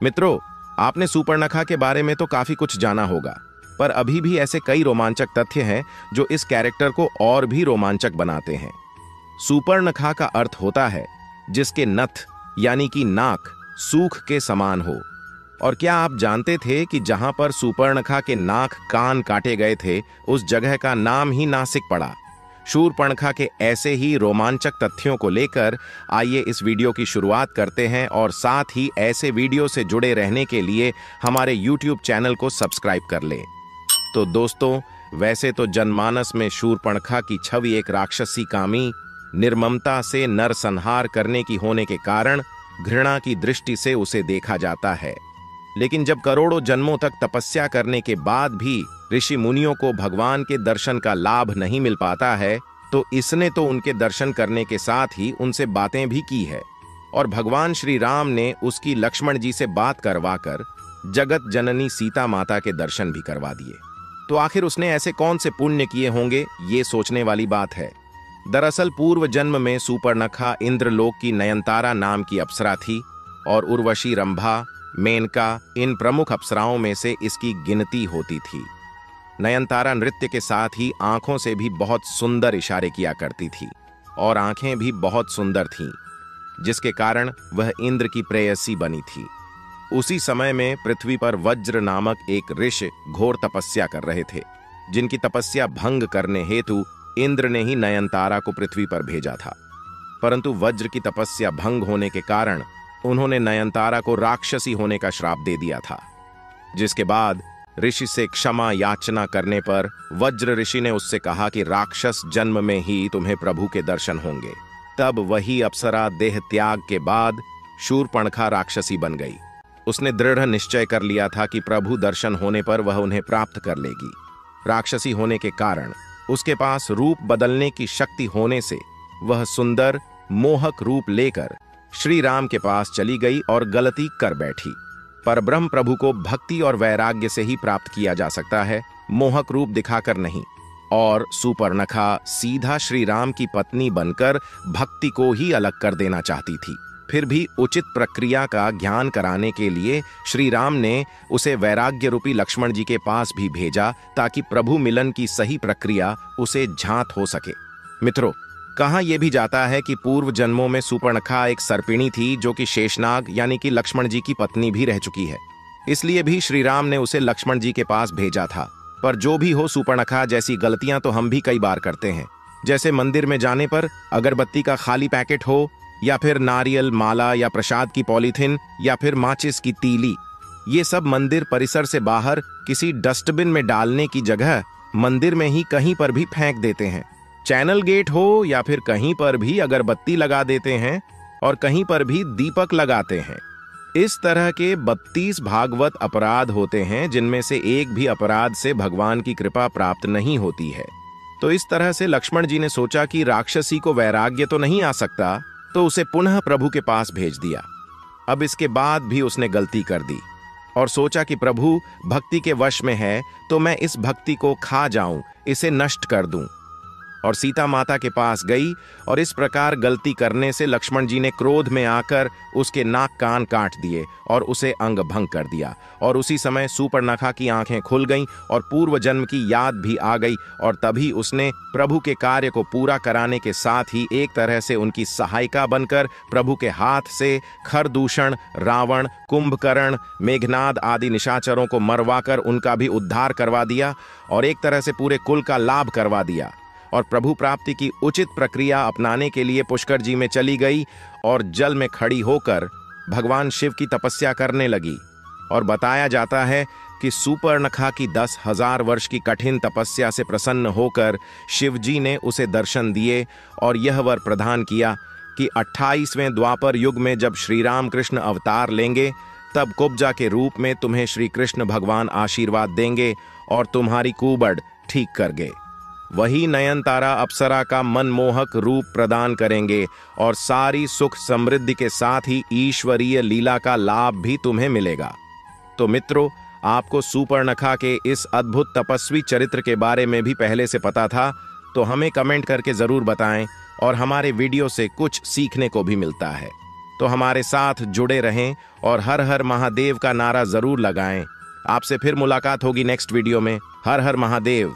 मित्रों, आपने सूर्पणखा के बारे में तो काफी कुछ जाना होगा, पर अभी भी ऐसे कई रोमांचक तथ्य हैं जो इस कैरेक्टर को और भी रोमांचक बनाते हैं। सूर्पणखा का अर्थ होता है जिसके नथ यानी कि नाक सूख के समान हो। और क्या आप जानते थे कि जहां पर सूर्पणखा के नाक कान काटे गए थे, उस जगह का नाम ही नासिक पड़ा। शूर्पणखा के ऐसे ही रोमांचक तथ्यों को लेकर आइए इस वीडियो की शुरुआत करते हैं, और साथ ही ऐसे वीडियो से जुड़े रहने के लिए हमारे YouTube चैनल को सब्सक्राइब कर लें। तो दोस्तों, वैसे तो जनमानस में शूर्पणखा की छवि एक राक्षसी कामी, निर्ममता से नरसंहार करने की होने के कारण घृणा की दृष्टि से उसे देखा जाता है। लेकिन जब करोड़ों जन्मों तक तपस्या करने के बाद भी ऋषि मुनियों को भगवान के दर्शन का लाभ नहीं मिल पाता है, तो इसने तो उनके दर्शन करने के साथ ही उनसे बातें भी की है। और भगवान श्री राम ने उसकी लक्ष्मण जी से बात करवाकर जगत जननी सीता माता के दर्शन भी करवा दिए। तो आखिर उसने ऐसे कौन से पुण्य किए होंगे, ये सोचने वाली बात है। दरअसल पूर्व जन्म में सूर्पणखा इंद्रलोक की नयनतारा नाम की अप्सरा थी, और उर्वशी, रंभा, मेनका, इन प्रमुख अप्सराओं में से इसकी गिनती होती थी। नयनतारा नृत्य के साथ ही आंखों से भी बहुत सुंदर इशारे किया करती थी, और आंखें भी बहुत सुंदर थीं, जिसके कारण वह इंद्र की प्रेयसी बनी थी। उसी समय में पृथ्वी पर वज्र नामक एक ऋषि घोर तपस्या कर रहे थे, जिनकी तपस्या भंग करने हेतु इंद्र ने ही नयनतारा को पृथ्वी पर भेजा था। परंतु वज्र की तपस्या भंग होने के कारण उन्होंने नयनतारा को राक्षसी होने का श्राप दे दिया था, जिसके बाद ऋषि से क्षमा याचना करने पर वज्र ऋषि ने उससे कहा कि राक्षस जन्म में ही तुम्हें प्रभु के दर्शन होंगे। तब वही अप्सरा देह त्याग के बाद शूर्पणखा राक्षसी बन गई। उसने दृढ़ निश्चय कर लिया था कि प्रभु दर्शन होने पर वह उन्हें प्राप्त कर लेगी। राक्षसी होने के कारण उसके पास रूप बदलने की शक्ति होने से वह सुंदर मोहक रूप लेकर श्री राम के पास चली गई और गलती कर बैठी। पर ब्रह्म प्रभु को भक्ति और वैराग्य से ही प्राप्त किया जा सकता है, मोहक रूप दिखाकर नहीं। और सूर्पणखा सीधा श्री राम की पत्नी बनकर भक्ति को ही अलग कर देना चाहती थी। फिर भी उचित प्रक्रिया का ज्ञान कराने के लिए श्री राम ने उसे वैराग्य रूपी लक्ष्मण जी के पास भी भेजा, ताकि प्रभु मिलन की सही प्रक्रिया उसे झांत हो सके। मित्रों, कहा यह भी जाता है कि पूर्व जन्मों में सूर्पणखा एक सर्पिणी थी, जो कि शेषनाग यानी कि लक्ष्मण जी की पत्नी भी रह चुकी है। इसलिए भी श्री राम ने उसे लक्ष्मण जी के पास भेजा था। पर जो भी हो, सूर्पणखा जैसी गलतियां तो हम भी कई बार करते हैं। जैसे मंदिर में जाने पर अगरबत्ती का खाली पैकेट हो, या फिर नारियल माला या प्रसाद की पॉलीथिन, या फिर माचिस की तीली, ये सब मंदिर परिसर से बाहर किसी डस्टबिन में डालने की जगह मंदिर में ही कहीं पर भी फेंक देते हैं। चैनल गेट हो या फिर कहीं पर भी अगरबत्ती लगा देते हैं, और कहीं पर भी दीपक लगाते हैं। इस तरह के 32 भागवत अपराध होते हैं, जिनमें से एक भी अपराध से भगवान की कृपा प्राप्त नहीं होती है। तो इस तरह से लक्ष्मण जी ने सोचा कि राक्षसी को वैराग्य तो नहीं आ सकता, तो उसे पुनः प्रभु के पास भेज दिया। अब इसके बाद भी उसने गलती कर दी और सोचा कि प्रभु भक्ति के वश में है, तो मैं इस भक्ति को खा जाऊं, इसे नष्ट कर दूं। और सीता माता के पास गई, और इस प्रकार गलती करने से लक्ष्मण जी ने क्रोध में आकर उसके नाक कान काट दिए और उसे अंग भंग कर दिया। और उसी समय सूर्पणखा की आंखें खुल गईं और पूर्व जन्म की याद भी आ गई, और तभी उसने प्रभु के कार्य को पूरा कराने के साथ ही एक तरह से उनकी सहायिका बनकर प्रभु के हाथ से खरदूषण, रावण, कुंभकर्ण, मेघनाद आदि निशाचरों को मरवाकर उनका भी उद्धार करवा दिया, और एक तरह से पूरे कुल का लाभ करवा दिया। और प्रभु प्राप्ति की उचित प्रक्रिया अपनाने के लिए पुष्कर जी में चली गई, और जल में खड़ी होकर भगवान शिव की तपस्या करने लगी। और बताया जाता है कि सूर्पणखा की 10,000 वर्ष की कठिन तपस्या से प्रसन्न होकर शिवजी ने उसे दर्शन दिए, और यह वर प्रदान किया कि 28वें द्वापर युग में जब श्री राम कृष्ण अवतार लेंगे, तब कुब्जा के रूप में तुम्हें श्री कृष्ण भगवान आशीर्वाद देंगे और तुम्हारी कुबड़ ठीक करगे। वही नयनतारा अप्सरा का मनमोहक रूप प्रदान करेंगे, और सारी सुख समृद्धि के साथ ही ईश्वरीय लीला का लाभ भी तुम्हें मिलेगा। तो मित्रों, आपको सूर्पणखा के इस अद्भुत तपस्वी चरित्र के बारे में भी पहले से पता था, तो हमें कमेंट करके जरूर बताएं, और हमारे वीडियो से कुछ सीखने को भी मिलता है। तो हमारे साथ जुड़े रहें और हर हर महादेव का नारा जरूर लगाएं। आपसे फिर मुलाकात होगी नेक्स्ट वीडियो में। हर हर महादेव।